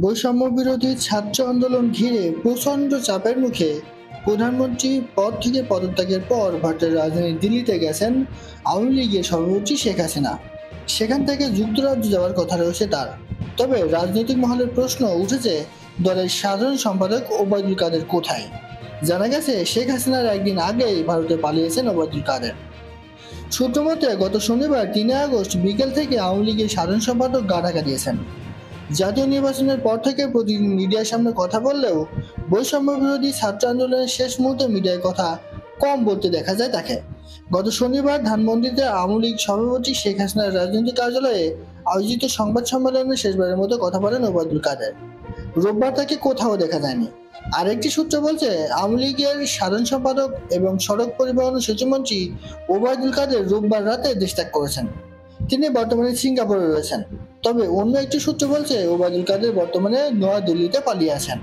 বৈষম্য বিরোধী ছাত্র আন্দোলন ঘিরে প্রচণ্ড চাপের মুখে প্রধানমন্ত্রী পদ থেকে পদত্যাগের পর ভারতের রাজধানী দিল্লিতে গেছেন আওয়ামী লীগের সভাপতি শেখ হাসিনা। সেখান থেকে যুক্তরাজ্য যাওয়ার কথা রয়েছে তার। তবে রাজনৈতিক মহলের প্রশ্ন উঠেছে, দলের সাধারণ সম্পাদক ওবায়দুল কাদের কোথায়? জানা গেছে শেখ হাসিনার একদিন আগেই ভারতে পালিয়েছেন ওবায়দুল কাদের। সূত্র মতে গত শনিবার 3 আগস্ট বিকেল থেকে আওয়ামী লীগের সাধারণ সম্পাদক গা ঢাকা দিয়েছেন। জাতীয় নির্বাচনের পর থেকে প্রতিদিন মিডিয়ার সামনে কথা বললেও বৈষম্য বিরোধী ছাত্র আন্দোলনের শেষ মুহূর্তে মিডিয়ায় কথা কম বলতে দেখা যায় তাকে। গত শনিবার ধানমন্ডিতে আওয়ামী লীগ সভাপতি শেখ হাসিনার রাজনৈতিক কার্যালয়ে আয়োজিত সংবাদ সম্মেলনে শেষবারের মতো কথা বলেন ওবায়দুল কাদের। রোববার তাকে কোথাও দেখা যায়নি। আরেকটি সূত্র বলছে, আওয়ামী লীগের সাধারণ সম্পাদক এবং সড়ক পরিবহন ও সেতুমন্ত্রী ওবায়দুল কাদের রোববার রাতে দেশ ত্যাগ করেছেন। তিনি বর্তমানে সিঙ্গাপুরে রয়েছেন। তবে অন্য একটি সূত্র বলছে ওবায়দুল কাদের বর্তমানে নয়াদিল্লিতে পালিয়ে আছেন।